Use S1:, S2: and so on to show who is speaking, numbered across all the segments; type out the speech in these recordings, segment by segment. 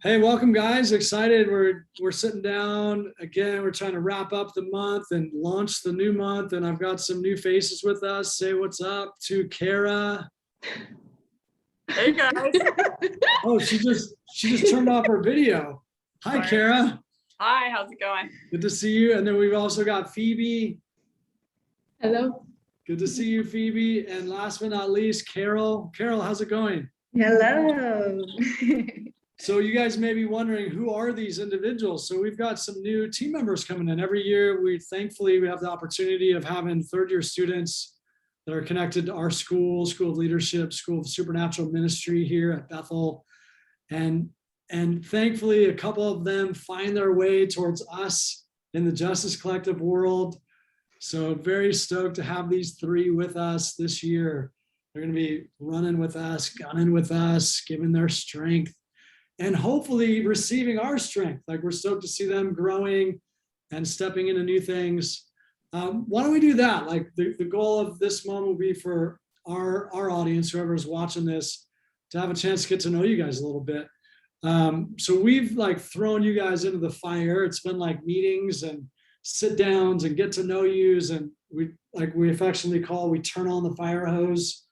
S1: Hey, welcome guys. Excited. We're sitting down again. We're trying to wrap up the month and launch the new month. And I've got some new faces with us. Say what's up to Kara.
S2: Hey guys.
S1: Oh, she just turned off her video. Hi,
S2: Sorry.
S1: Kara.
S2: Hi, how's it going?
S1: Good to see you. And then we've also got Phoebe.
S3: Hello.
S1: Good to see you, Phoebe. And last but not least, Carol. Carol, how's it going?
S3: Hello.
S1: So you guys may be wondering, who are these individuals? So we've got some new team members coming in. Every year, thankfully we have the opportunity of having third-year students that are connected to our school of leadership, School of Supernatural Ministry here at Bethel. And thankfully, a couple of them find their way towards us in the Justice Collective world. So very stoked to have these three with us this year. They're going to be running with us, gunning with us, giving their strength, and hopefully receiving our strength. Like, we're stoked to see them growing and stepping into new things. Why don't we do that? Like, the goal of this moment will be for our audience, whoever's watching this, to have a chance to get to know you guys a little bit. So we've thrown you guys into the fire. It's been like meetings and sit downs and get to know yous, and we affectionately call, we turn on the fire hose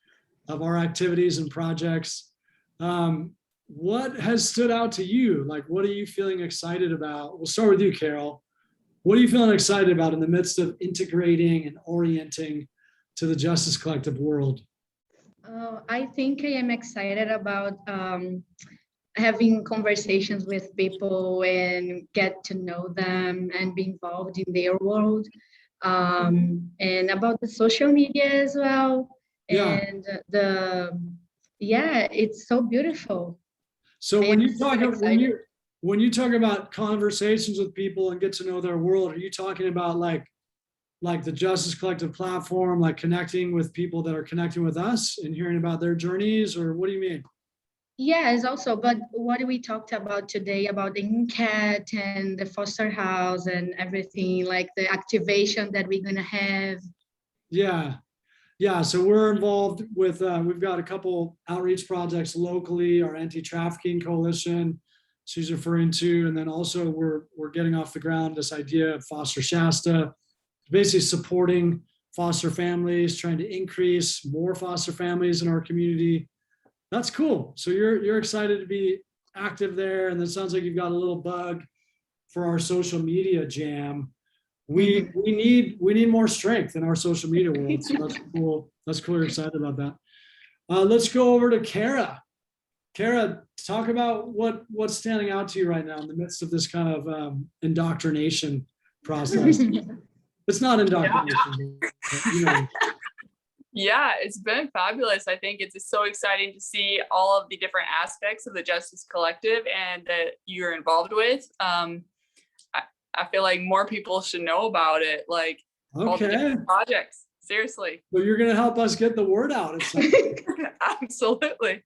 S1: of our activities and projects. What has stood out to you? Like, what are you feeling excited about? We'll start with you, Carol. What are you feeling excited about in the midst of integrating and orienting to the Justice Collective world?
S3: I think I am excited about having conversations with people and get to know them and be involved in their world, and about the social media as well.
S1: Yeah.
S3: And it's so beautiful.
S1: So when you talk about conversations with people and get to know their world, are you talking about like the Justice Collective platform, like connecting with people that are connecting with us and hearing about their journeys, or what do you mean?
S3: Yes, also, but what we talked about today about the INCAT and the foster house and everything, like the activation that we're gonna have.
S1: Yeah, so we're involved with, we've got a couple outreach projects locally, our anti-trafficking coalition she's referring to, and then also we're getting off the ground this idea of Foster Shasta, basically supporting foster families, trying to increase more foster families in our community. That's cool. So you're excited to be active there, and it sounds like you've got a little bug for our social media jam. We need more strength in our social media world. So that's cool. That's cool. You're excited about that. Let's go over to Kara. Kara, talk about what's standing out to you right now in the midst of this kind of indoctrination process. It's not indoctrination.
S2: Yeah. Yeah, it's been fabulous. I think it's so exciting to see all of the different aspects of the Justice Collective and that you're involved with. I feel like more people should know about it, like all the different projects. Seriously.
S1: But you're going to help us get the word out.
S2: Absolutely.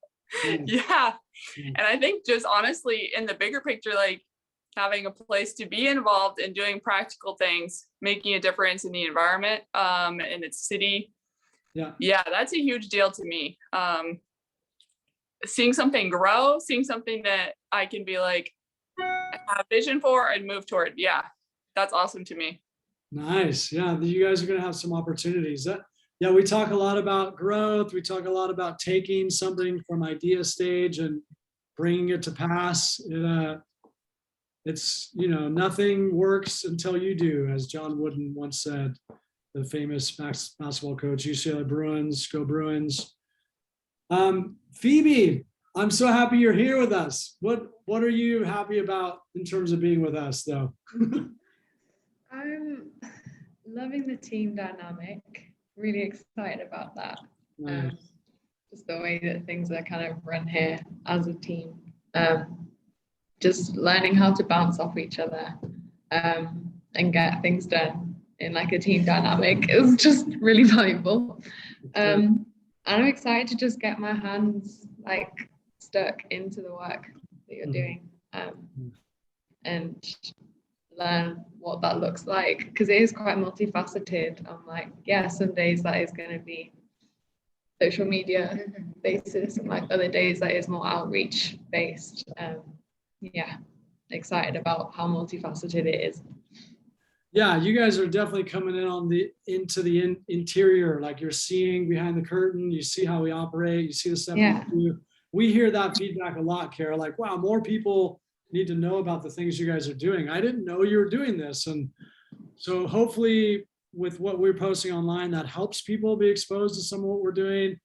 S2: Yeah. And I think just honestly, in the bigger picture, like having a place to be involved in doing practical things, making a difference in the environment, in its city. Yeah, that's a huge deal to me. Seeing something grow, seeing something that I can be like, have vision for and move toward. Yeah, that's awesome to me.
S1: Nice. Yeah, you guys are going to have some opportunities. We talk a lot about growth. We talk a lot about taking something from idea stage and bringing it to pass. It's, nothing works until you do, as John Wooden once said, the famous basketball coach, UCLA Bruins, go Bruins. Phoebe, I'm so happy you're here with us. What are you happy about in terms of being with us, though?
S4: I'm loving the team dynamic. Really excited about that.
S1: Nice.
S4: Just the way that things are kind of run here as a team. Just learning how to bounce off each other and get things done in like a team dynamic is just really valuable. And I'm excited to just get my hands like stuck into the work that you're doing and learn what that looks like, because it is quite multifaceted. I'm like, some days that is going to be social media basis, and like other days that is more outreach based. yeah, excited about how multifaceted it is.
S1: Yeah, you guys are definitely coming in on into the interior, like you're seeing behind the curtain, you see how we operate, you see the stuff
S4: Yeah.
S1: we do. We hear that feedback a lot, Kara, like, wow, more people need to know about the things you guys are doing. I didn't know you were doing this. And so hopefully with what we're posting online, that helps people be exposed to some of what we're doing.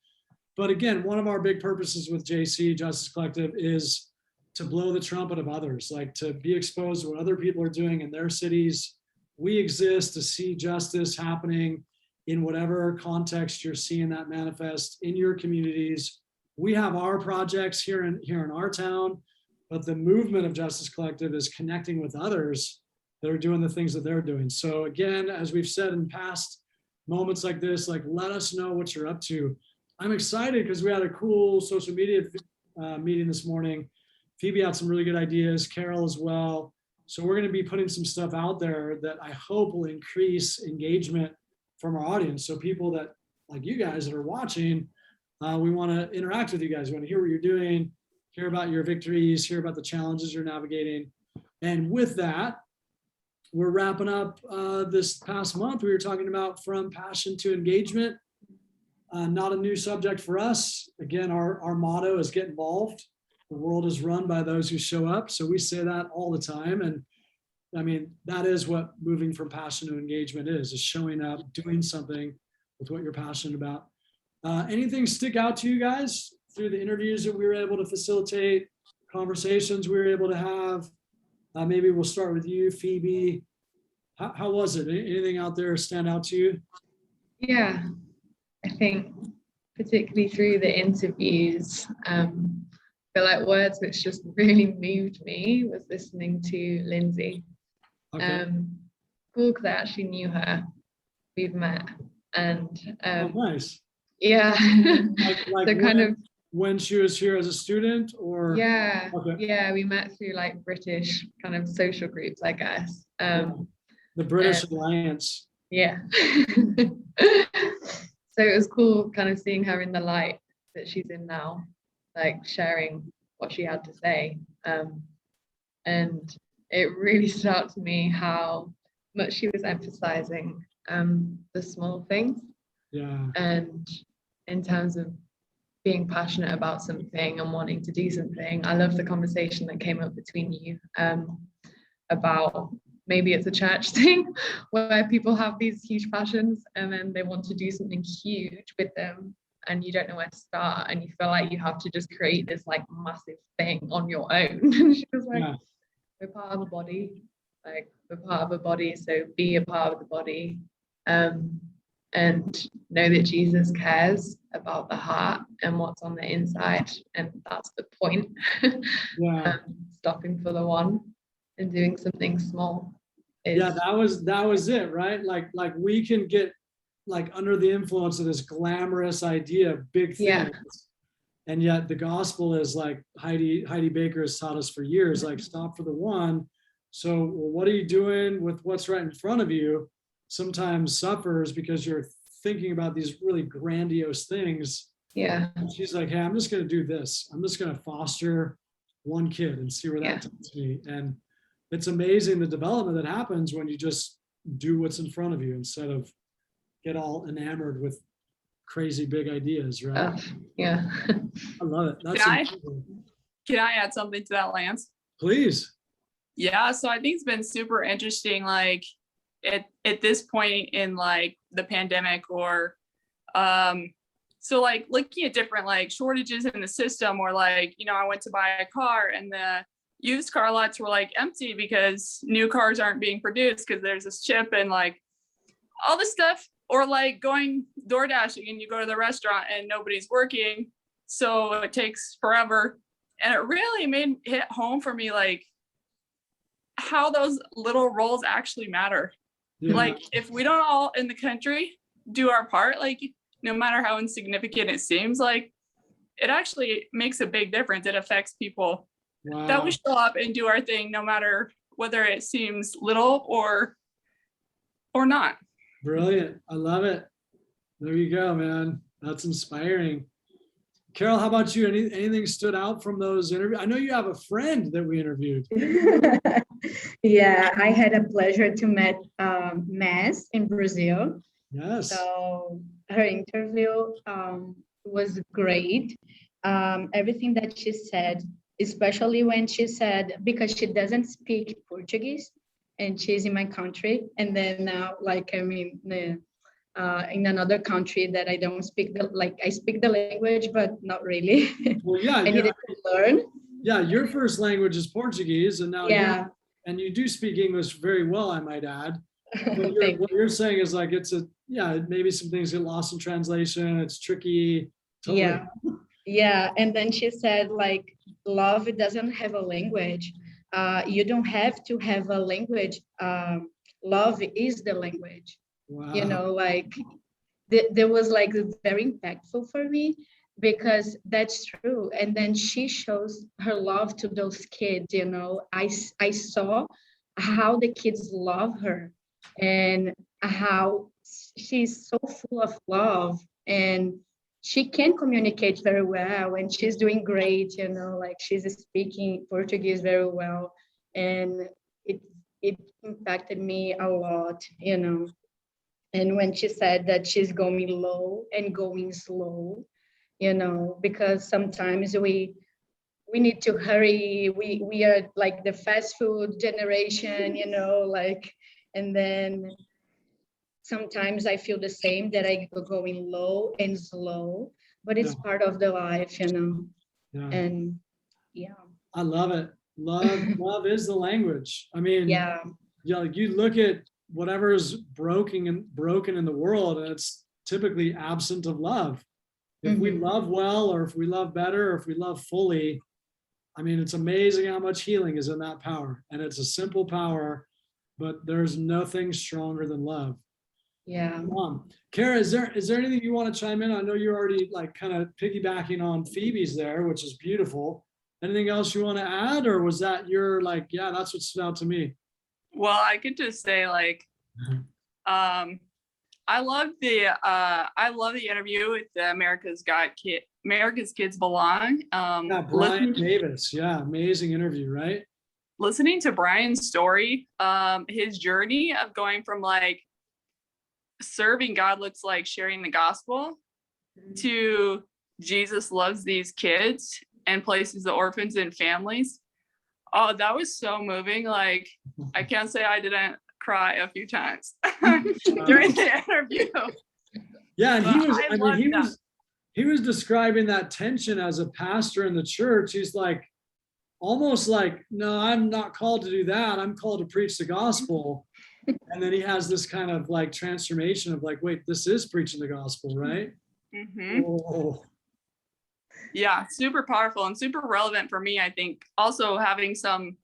S1: But again, one of our big purposes with JC, Justice Collective, is to blow the trumpet of others, like to be exposed to what other people are doing in their cities. We exist to see justice happening in whatever context you're seeing that manifest in your communities. We have our projects here in our town, but the movement of Justice Collective is connecting with others that are doing the things that they're doing. So again, as we've said in past moments like this, like, let us know what you're up to. I'm excited because we had a cool social media meeting this morning. Phoebe had some really good ideas, Carol as well. So we're going to be putting some stuff out there that I hope will increase engagement from our audience. So people that, like you guys that are watching, we want to interact with you guys. We want to hear what you're doing, hear about your victories, hear about the challenges you're navigating. And with that, we're wrapping up this past month. We were talking about from passion to engagement. Not a new subject for us. Again, our motto is get involved. The world is run by those who show up. So we say that all the time. And I mean, that is what moving from passion to engagement is showing up, doing something with what you're passionate about. Anything stick out to you guys through the interviews that we were able to facilitate, conversations we were able to have? Maybe we'll start with you, Phoebe. How was it? Anything out there stand out to you?
S4: Yeah, I think particularly through the interviews, I feel like words which just really moved me was listening to Lindsay.
S1: Okay.
S4: Cool, because I actually knew her. We've met, and
S1: Oh, nice.
S4: yeah,
S1: Like
S4: so kind of
S1: when she was here as a student, or
S4: yeah,
S1: okay.
S4: yeah, we met through like British kind of social groups, I guess.
S1: The British Alliance.
S4: Yeah. So it was cool kind of seeing her in the light that she's in now, like sharing what she had to say. And it really stood out to me how much she was emphasizing the small things.
S1: Yeah.
S4: And in terms of being passionate about something and wanting to do something, I love the conversation that came up between you about maybe it's a church thing where people have these huge passions and then they want to do something huge with them and you don't know where to start and you feel like you have to just create this like massive thing on your own. And she was like, we're part of a body, like we're part of a body, so be a part of the body, and know that Jesus cares about the heart and what's on the inside, and that's the point. Stopping for the one and doing something small is,
S1: yeah, that was it, right? Like we can get like under the influence of this glamorous idea of big things, and yet the gospel is like Heidi Baker has taught us for years, like stop for the one. So well, what are you doing with what's right in front of you? Sometimes suffers because you're thinking about these really grandiose things.
S4: Yeah.
S1: And she's like, hey, I'm just going to do this. I'm just going to foster one kid and see where that takes me. And it's amazing the development that happens when you just do what's in front of you instead of get all enamored with crazy big ideas, right?
S4: Yeah.
S1: I love it. That's
S2: can I add something to that, Lance?
S1: Please.
S2: Yeah, so I think it's been super interesting, like at this point in like the pandemic, or so like looking at different like shortages in the system, or like, you know, I went to buy a car and the used car lots were like empty because new cars aren't being produced because there's this chip and like all this stuff. Or like going door dashing and you go to the restaurant and nobody's working, so it takes forever. And it really hit home for me, like how those little roles actually matter.
S1: Yeah.
S2: Like if we don't all in the country do our part, like no matter how insignificant it seems, like it actually makes a big difference. It affects people.
S1: Wow.
S2: That we show up and do our thing, no matter whether it seems little or not.
S1: Brilliant. I love it. There you go, man. That's inspiring. Carol, how about you? Anything stood out from those interviews? I know you have a friend that we interviewed.
S3: Yeah, I had a pleasure to meet Mass in Brazil.
S1: Yes.
S3: So her interview was great. Everything that she said, especially when she said, because she doesn't speak Portuguese and she's in my country. And then now, like, I mean, in another country that I don't speak I speak the language, but not really.
S1: Well, yeah,
S3: I needed to learn.
S1: yeah, your first language is Portuguese, and now
S3: Yeah.
S1: and you do speak English very well, I might add. What
S3: Thank
S1: what
S3: you.
S1: you're saying is like maybe some things get lost in translation. It's tricky. Totally.
S3: Yeah. Yeah. And then she said, like, love doesn't have a language. You don't have to have a language. Love is the language.
S1: Wow.
S3: You know, like there was like very impactful for me because that's true. And then she shows her love to those kids, you know. I saw how the kids love her and how she's so full of love and she can communicate very well and she's doing great, you know, like she's speaking Portuguese very well. And it it impacted me a lot, you know. And when she said that she's going low and going slow, you know, because sometimes we need to hurry. We are like the fast food generation, you know, like, and then sometimes I feel the same that I go going low and slow, but it's
S1: Yeah.
S3: part of the life, you know.
S1: Yeah.
S3: And yeah.
S1: I love it. Love is the language. I mean,
S3: Yeah.
S1: like you look at whatever is broken in the world, and it's typically absent of love. If we
S3: Mhm.
S1: love well, or if we love better, or if we love fully, I mean, it's amazing how much healing is in that power. And it's a simple power, but there's nothing stronger than love.
S3: Yeah.
S1: Kara, is there anything you want to chime in? I know you're already like kind of piggybacking on Phoebe's there, which is beautiful. Anything else you want to add, or was that your like, yeah, that's what stood out to me?
S2: Well, I could just say like, I love the interview with the America's Kids Belong.
S1: Yeah, Brian Davis. Yeah, amazing interview, right?
S2: Listening to Brian's story, his journey of going from like serving God looks like sharing the gospel to Jesus loves these kids and places the orphans in families. Oh, that was so moving. Like, I can't say I didn't cry a few times during the interview.
S1: Yeah, and he was describing that tension as a pastor in the church. He's like, almost like, no, I'm not called to do that. I'm called to preach the gospel. And then he has this kind of like transformation of like, wait, this is preaching the gospel, right?
S2: Mm-hmm.
S1: Oh.
S2: Yeah, super powerful and super relevant for me. I think also having some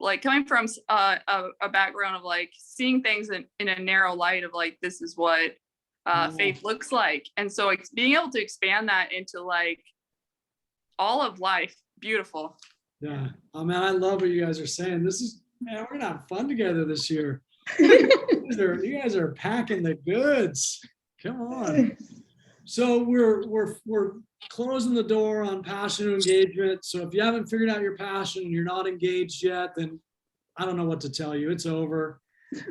S2: like coming from a background of like seeing things in a narrow light of like, this is what faith looks like. And so being able to expand that into like all of life, beautiful.
S1: Yeah. Oh man, I love what you guys are saying. This is, man, we're gonna have fun together this year. You guys are packing the goods. Come on. So we're closing the door on passion and engagement. So if you haven't figured out your passion and you're not engaged yet, then I don't know what to tell you. It's over.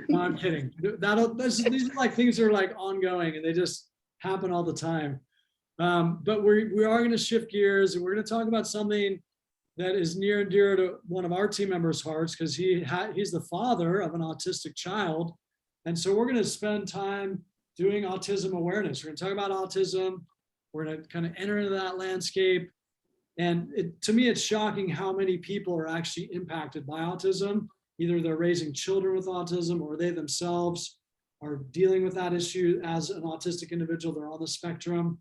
S1: No, I'm kidding. These are like things that are like ongoing and they just happen all the time. But we are going to shift gears and we're going to talk about something that is near and dear to one of our team members' hearts because he's the father of an autistic child. And so we're going to spend time doing autism awareness. We're going to talk about autism. We're going to kind of enter into that landscape. And to me, it's shocking how many people are actually impacted by autism. Either they're raising children with autism or they themselves are dealing with that issue as an autistic individual. They're on the spectrum.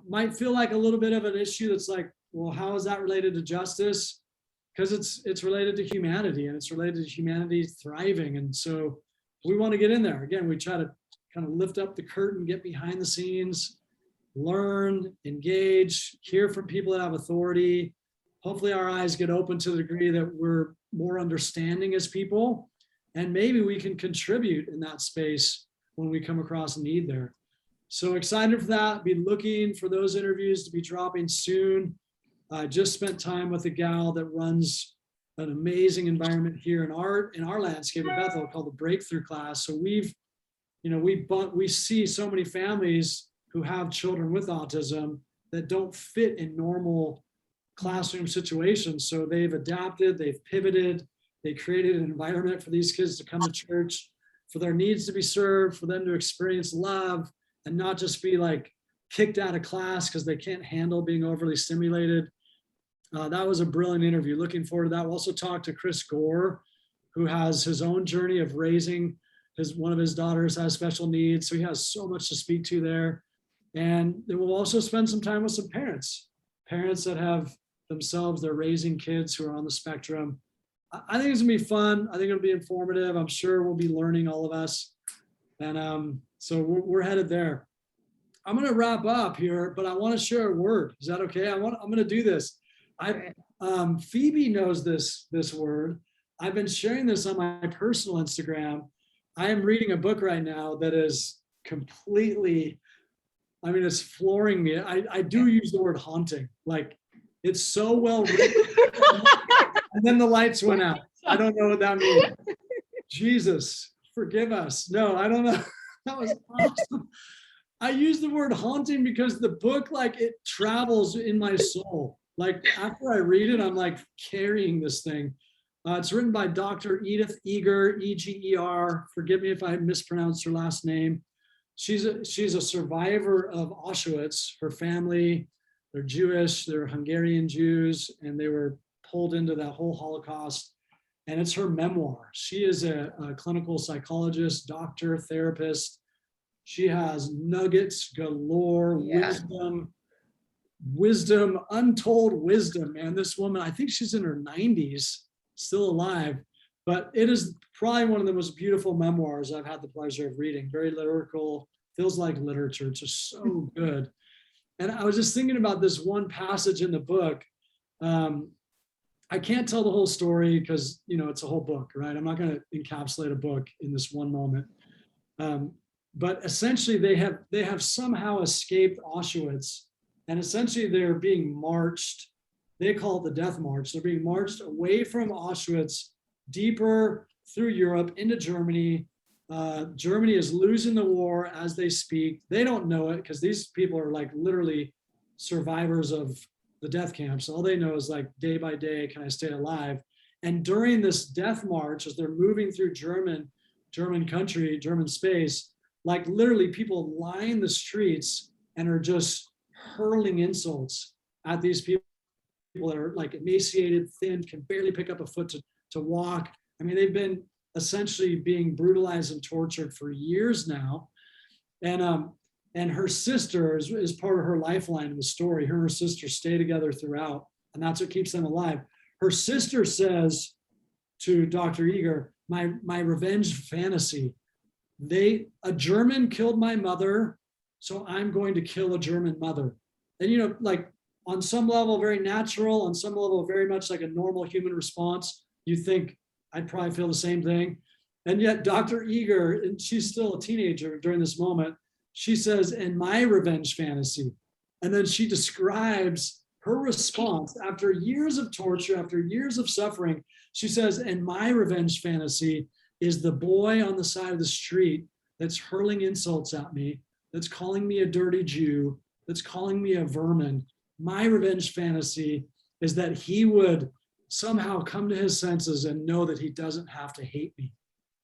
S1: Might feel like a little bit of an issue that's like, well, how is that related to justice? Because it's related to humanity and it's related to humanity thriving. And so we want to get in there. Again, we try to kind of lift up the curtain, get behind the scenes, learn, engage, hear from people that have authority. Hopefully our eyes get open to the degree that we're more understanding as people. And maybe we can contribute in that space when we come across a need there. So excited for that. Be looking for those interviews to be dropping soon. I just spent time with a gal that runs an amazing environment here in our landscape at Bethel called the Breakthrough Class. So we see so many families who have children with autism that don't fit in normal classroom situations. So they've adapted, they've pivoted, they created an environment for these kids to come to church, for their needs to be served, for them to experience love and not just be like kicked out of class because they can't handle being overly stimulated. That was a brilliant interview. Looking forward to that. We'll also talk to Chris Gore, who has his own journey of raising one of his daughters has special needs. So he has so much to speak to there. And then we'll also spend some time with some parents that have themselves, they're raising kids who are on the spectrum. I think it's gonna be fun. I think it'll be informative. I'm sure we'll be learning, all of us. And so we're headed there. I'm gonna wrap up here, but I want to share a word. Is that okay? I'm gonna do this. Phoebe knows this word. I've been sharing this on my personal Instagram. I am reading a book right now that is completely, I mean, it's flooring me. I do use the word haunting. Like, it's so well written. And then the lights went out. I don't know what that means. Jesus, forgive us. No, I don't know. That was awesome. I use the word haunting because the book, like, it travels in my soul. Like, after I read it, I'm like carrying this thing. It's written by Dr. Edith Eger, E-G-E-R. Forgive me if I mispronounced her last name. She's a survivor of Auschwitz. Her family, they're Jewish, they're Hungarian Jews, and they were pulled into that whole Holocaust. And it's her memoir. She is a clinical psychologist, doctor, therapist. She has nuggets galore, wisdom, untold wisdom, man. This woman, I think she's in her 90s, still alive, but it is probably one of the most beautiful memoirs I've had the pleasure of reading. Very lyrical, feels like literature. It's just so good. And I was just thinking about this one passage in the book. I can't tell the whole story because, it's a whole book, right? I'm not going to encapsulate a book in this one moment. But essentially they have somehow escaped Auschwitz, and essentially they're being marched. They call it the Death March. They're being marched away from Auschwitz, deeper through Europe into Germany. Germany is losing the war as they speak. They don't know it because these people are like literally survivors of the death camps. All they know is like, day by day, can I stay alive? And during this death march, as they're moving through German country, German space, like literally people line the streets and are just hurling insults at these people that are like emaciated, thin, can barely pick up a foot to walk. I mean, they've been essentially being brutalized and tortured for years now. And her sister is part of her lifeline in the story. Her and her sister stay together throughout, and that's what keeps them alive. Her sister says to Dr. Eger, my revenge fantasy, a German killed my mother, so I'm going to kill a German mother. And like on some level, very natural, on some level, very much like a normal human response. You think I'd probably feel the same thing. And yet Dr. Eger, and she's still a teenager during this moment, she says, in my revenge fantasy. And then she describes her response after years of torture, after years of suffering. She says, in my revenge fantasy is the boy on the side of the street that's hurling insults at me, that's calling me a dirty Jew, that's calling me a vermin. My revenge fantasy is that he would somehow come to his senses and know that he doesn't have to hate me,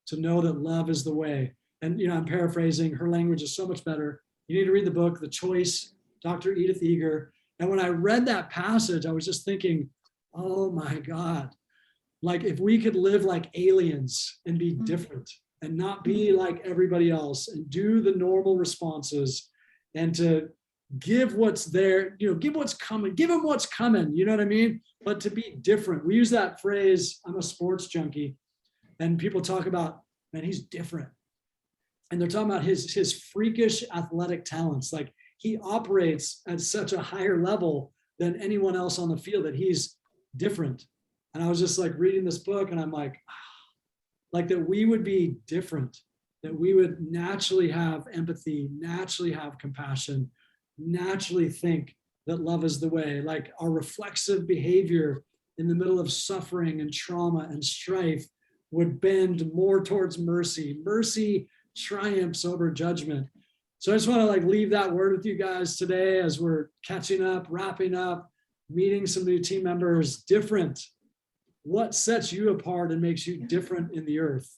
S1: to know that love is the way. And I'm paraphrasing, her language is so much better. You need to read the book, The Choice, Dr. Edith Eger. And when I read that passage, I was just thinking, oh my God, like if we could live like aliens and be different and not be like everybody else and do the normal responses and to give what's there, give what's coming, give them what's coming, you know what I mean? But to be different. We use that phrase, I'm a sports junkie, and people talk about, man, he's different. And they're talking about his freakish athletic talents. Like he operates at such a higher level than anyone else on the field, that he's different. And I was just like reading this book and I'm like, like that we would be different that we would naturally have empathy, naturally have compassion, naturally think that love is the way. Like our reflexive behavior in the middle of suffering and trauma and strife would bend more towards mercy. Mercy triumphs over judgment. So I just want to like leave that word with you guys today as we're catching up, wrapping up, meeting some new team members. Different. What sets you apart and makes you different in the earth?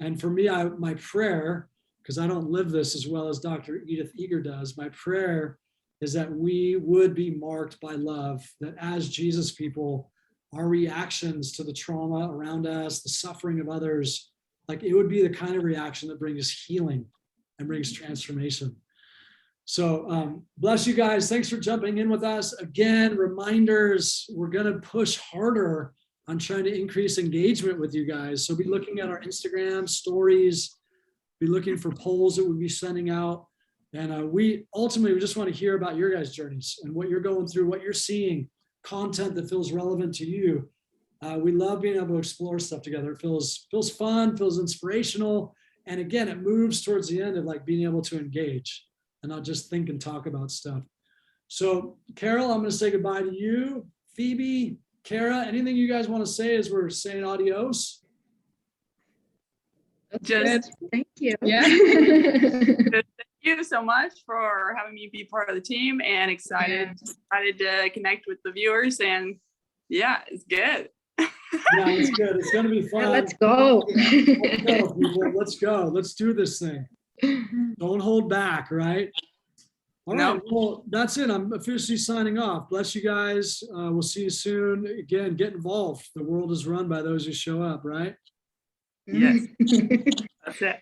S1: And for me, my prayer, because I don't live this as well as Dr. Edith Eger does, my prayer is that we would be marked by love, that as Jesus people, our reactions to the trauma around us, the suffering of others, like it would be the kind of reaction that brings healing and brings transformation. So bless you guys. Thanks for jumping in with us. Again, reminders, we're going to push harder on trying to increase engagement with you guys. So be looking at our Instagram stories, be looking for polls that we'll be sending out. And we just want to hear about your guys' journeys and what you're going through, what you're seeing, content that feels relevant to you. We love being able to explore stuff together. It feels fun, feels inspirational. And again, it moves towards the end of like being able to engage and not just think and talk about stuff. So Carol, I'm going to say goodbye to you. Phoebe, Kara, anything you guys want to say as we're saying adios?
S2: Just
S3: Thank you.
S4: Yeah.
S2: thank you so much for having me be part of the team, and excited to connect with the viewers. And yeah, it's good.
S1: Yeah, it's good. It's going to be fun.
S3: Yeah, let's go.
S1: Let's go, people. Let's go. Let's do this thing. Don't hold back, right? All right. Well, that's it. I'm officially signing off. Bless you guys. We'll see you soon. Again, get involved. The world is run by those who show up, right?
S2: Yes. That's it.